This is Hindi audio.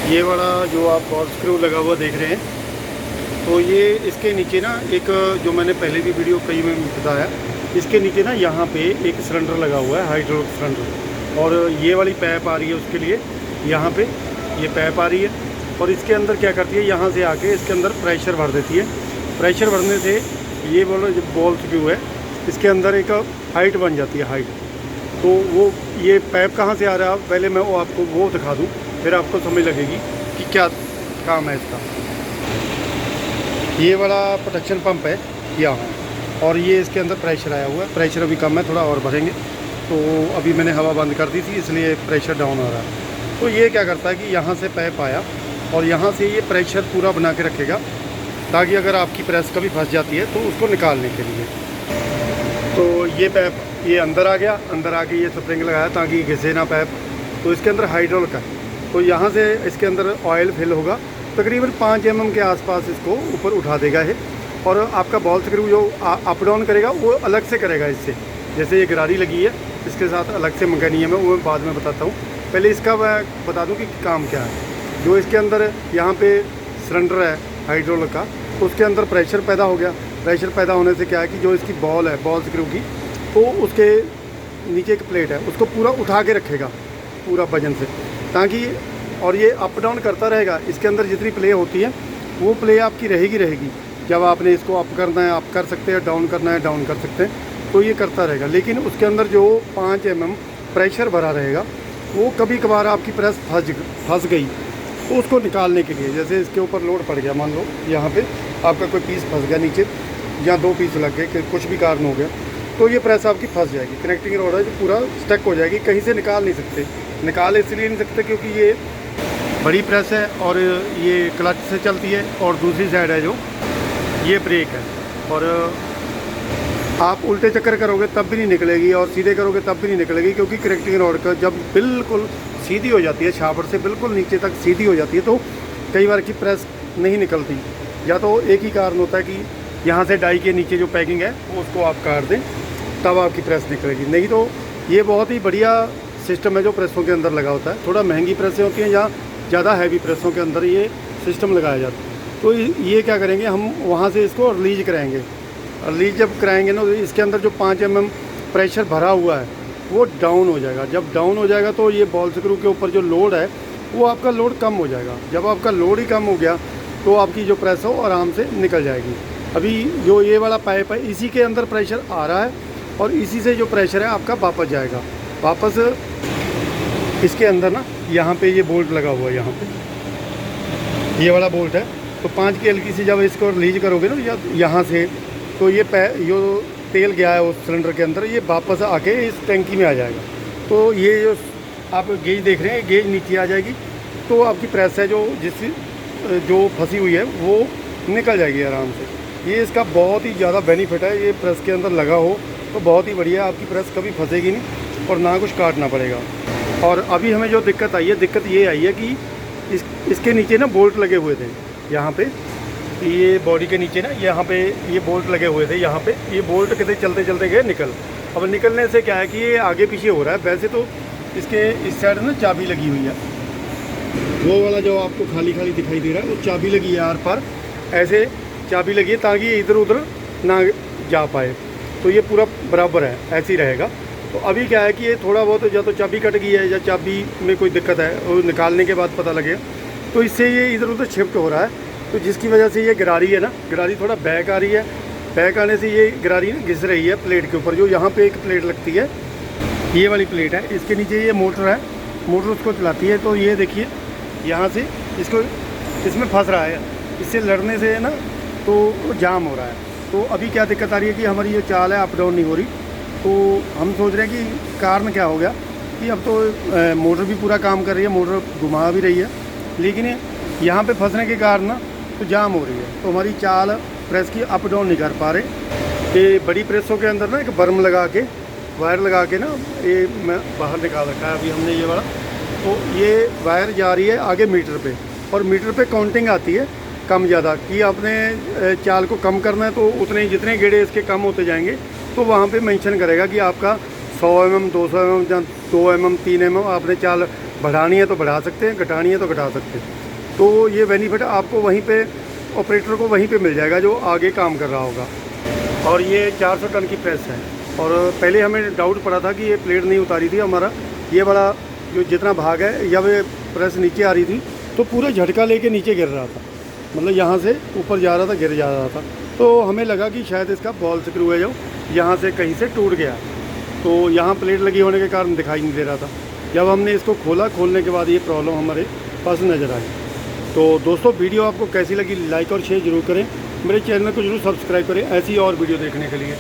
ये वाला जो आप बॉल स्क्रू लगा हुआ देख रहे हैं, तो ये इसके नीचे ना एक, जो मैंने पहले भी वीडियो कई में बताया, इसके नीचे ना यहाँ पे एक सिलेंडर लगा हुआ है, हाइड्रोलिक सिलेंडर, और ये वाली पाइप आ रही है उसके लिए। यहाँ पे ये पाइप आ रही है और इसके अंदर क्या करती है, यहाँ से आके इसके अंदर प्रेशर भर देती है। प्रेशर भरने से ये वाला जो बॉल स्क्रू है, इसके अंदर एक हाइट बन जाती है, हाइट। तो वो ये पाइप कहाँ से आ रहा है, पहले मैं वो आपको वो दिखा दूँ, फिर आपको समझ लगेगी कि क्या काम है इसका। ये वाला प्रोटेक्शन पंप है यहाँ, और ये इसके अंदर प्रेशर आया हुआ है। प्रेशर अभी कम है, थोड़ा और भरेंगे। तो अभी मैंने हवा बंद कर दी थी, इसलिए प्रेशर डाउन हो रहा है। तो ये क्या करता है कि यहाँ से पाइप आया और यहाँ से ये प्रेशर पूरा बना के रखेगा, ताकि अगर आपकी प्रेस कभी फंस जाती है तो उसको निकालने के लिए। तो ये पाइप ये अंदर आ गया, अंदर आके ये स्प्रिंग लगाया ताकि घिसे ना पाइप। तो इसके अंदर हाइड्रोलिक है, तो यहाँ से इसके अंदर ऑयल फिल होगा, तकरीबन 5 mm के आसपास इसको ऊपर उठा देगा है। और आपका बॉल स्क्रू जो अप डाउन करेगा वो अलग से करेगा इससे। जैसे ये गरारी लगी है, इसके साथ अलग से मैकेनिज्म है, वो मैं बाद में बताता हूँ। पहले इसका मैं बता दूँ कि काम क्या है। जो इसके अंदर यहाँ पे सिलेंडर है हाइड्रोलिक का, तो उसके अंदर प्रेशर पैदा हो गया। प्रेशर पैदा होने से क्या है कि जो इसकी बॉल है बॉल स्क्रू की, तो उसके नीचे एक प्लेट है, उसको पूरा उठा के रखेगा पूरा वजन से, ताकि, और ये अप डाउन करता रहेगा। इसके अंदर जितनी प्ले होती है वो प्ले आपकी रहेगी। जब आपने इसको अप करना है अप कर सकते हैं, डाउन करना है डाउन कर सकते हैं, तो ये करता रहेगा। लेकिन उसके अंदर जो 5 mm प्रेशर भरा रहेगा, वो कभी कभार आपकी प्रेस फंस गई, तो उसको निकालने के लिए, जैसे इसके ऊपर लोड पड़ गया, मान लो यहाँ पे आपका कोई पीस फंस गया नीचे, या 2 पीस लग गए, कुछ भी कारण हो गया, तो ये प्रेस आपकी फंस जाएगी। कनेक्टिंग रोड है जो पूरा स्टक हो जाएगी, कहीं से निकाल नहीं सकते। निकाल इसलिए नहीं सकते क्योंकि ये बड़ी प्रेस है और ये क्लच से चलती है, और दूसरी साइड है जो ये ब्रेक है। और आप उल्टे चक्कर करोगे तब भी नहीं निकलेगी, और सीधे करोगे तब भी नहीं निकलेगी, क्योंकि कनेक्टिंग रोड का जब बिल्कुल सीधी हो जाती है, शाफ्ट से बिल्कुल नीचे तक सीधी हो जाती है, तो कई बार की प्रेस नहीं निकलती। या तो एक ही कारण होता है कि यहाँ से डाई के नीचे जो पैकिंग है वो उसको आप काट दें, तब आपकी प्रेस निकलेगी। नहीं तो ये बहुत ही बढ़िया सिस्टम है जो प्रेसों के अंदर लगा होता है। थोड़ा महंगी प्रेसें होती हैं या ज़्यादा हैवी प्रेसों के अंदर ये सिस्टम लगाया जाता है। तो ये क्या करेंगे, हम वहाँ से इसको रिलीज कराएंगे। रिलीज जब कराएंगे ना, तो इसके अंदर जो 5 mm प्रेशर भरा हुआ है वो डाउन हो जाएगा। जब डाउन हो जाएगा तो ये बॉल स्क्रू के ऊपर जो लोड है वो आपका लोड कम हो जाएगा। जब आपका लोड ही कम हो गया तो आपकी जो प्रेस हो आराम से निकल जाएगी। अभी जो ये वाला पाइप है, इसी के अंदर प्रेशर आ रहा है, और इसी से जो प्रेशर है आपका वापस जाएगा। वापस इसके अंदर ना यहाँ पे ये बोल्ट लगा हुआ है, यहाँ पे ये वाला बोल्ट है। तो 5 की हल्की से जब इसको रिलीज करोगे ना यहाँ से, तो ये जो तेल गया है उस सिलेंडर के अंदर, ये वापस आके इस टैंकी में आ जाएगा। तो ये जो आप गेज देख रहे हैं, गेज नीचे आ जाएगी, तो आपकी प्रेस है जो फंसी हुई है वो निकल जाएगी आराम से। ये इसका बहुत ही ज़्यादा बेनिफिट है। ये प्रेस के अंदर लगा हो तो बहुत ही बढ़िया, आपकी प्रेस कभी फंसेगी नहीं और ना कुछ काटना पड़ेगा। और अभी हमें जो दिक्कत आई है, दिक्कत ये आई है कि इसके नीचे ना बोल्ट लगे हुए थे यहाँ पे, ये बॉडी के नीचे ना यहाँ पे ये बोल्ट लगे हुए थे। यहाँ पे ये बोल्ट कितने चलते चलते गए निकल। अब निकलने से क्या है कि ये आगे पीछे हो रहा है। वैसे तो इसके इस साइड ना चाबी लगी हुई है, वो वाला जो आपको खाली खाली दिखाई दे रहा है वो चाबी लगी है यार पर, ऐसे चाबी लगी है ताकि इधर उधर ना जा पाए। तो ये पूरा बराबर है, ऐसे ही रहेगा। तो अभी क्या है कि ये थोड़ा बहुत या तो चाबी कट गई है या चाबी में कोई दिक्कत है, वो निकालने के बाद पता लगे, तो इससे ये इधर उधर शिफ्ट हो रहा है। तो जिसकी वजह से ये गरारी है ना, गरारी थोड़ा बैक आ रही है। बैक आने से ये गरारी ना घिस रही है प्लेट के ऊपर। जो यहाँ पे एक प्लेट लगती है, ये वाली प्लेट है, इसके नीचे ये मोटर है, मोटर उसको चलाती है। तो ये देखिए यहाँ से इसको इसमें फंस रहा है, इससे लड़ने से ना तो जाम हो रहा है। तो अभी क्या दिक्कत आ रही है कि हमारी ये चाल है अप डाउन नहीं हो रही। तो हम सोच रहे हैं कि कारण क्या हो गया कि अब तो मोटर भी पूरा काम कर रही है, मोटर घुमा भी रही है, लेकिन यहाँ पे फंसने के कारण ना तो जाम हो रही है। तो हमारी चाल प्रेस की अप डाउन नहीं कर पा रहे। ये बड़ी प्रेसों के अंदर ना एक बर्म लगा के, वायर लगा के ना, ये मैं बाहर निकाल रखा है अभी हमने ये वाला। तो ये वायर जा रही है आगे मीटर पे, और मीटर पे काउंटिंग आती है कम ज़्यादा कि आपने चाल को कम करना है, तो उतने जितने गेड़े इसके कम होते जाएंगे तो वहाँ पे मेंशन करेगा कि आपका 100 mm 200 mm या 2 mm 3 mm आपने चाल बढ़ानी है तो बढ़ा सकते हैं, घटानी है तो घटा सकते हैं। तो ये बेनिफिट आपको वहीं पे ऑपरेटर को वहीं पे मिल जाएगा जो आगे काम कर रहा होगा। और ये 400 टन की प्रेस है। और पहले हमें डाउट पड़ा था कि ये प्लेट नहीं उतारी थी हमारा, ये बड़ा जो जितना भाग है या वे प्रेस नीचे आ रही थी तो पूरा झटका लेके नीचे गिर रहा था, मतलब यहाँ से ऊपर जा रहा था, गिर जा रहा था। तो हमें लगा कि शायद इसका बॉल स्क्रू है जो यहाँ से कहीं से टूट गया, तो यहाँ प्लेट लगी होने के कारण दिखाई नहीं दे रहा था। जब हमने इसको खोला, खोलने के बाद ये प्रॉब्लम हमारे पास नज़र आई। तो दोस्तों वीडियो आपको कैसी लगी लाइक और शेयर ज़रूर करें, मेरे चैनल को जरूर सब्सक्राइब करें ऐसी और वीडियो देखने के लिए।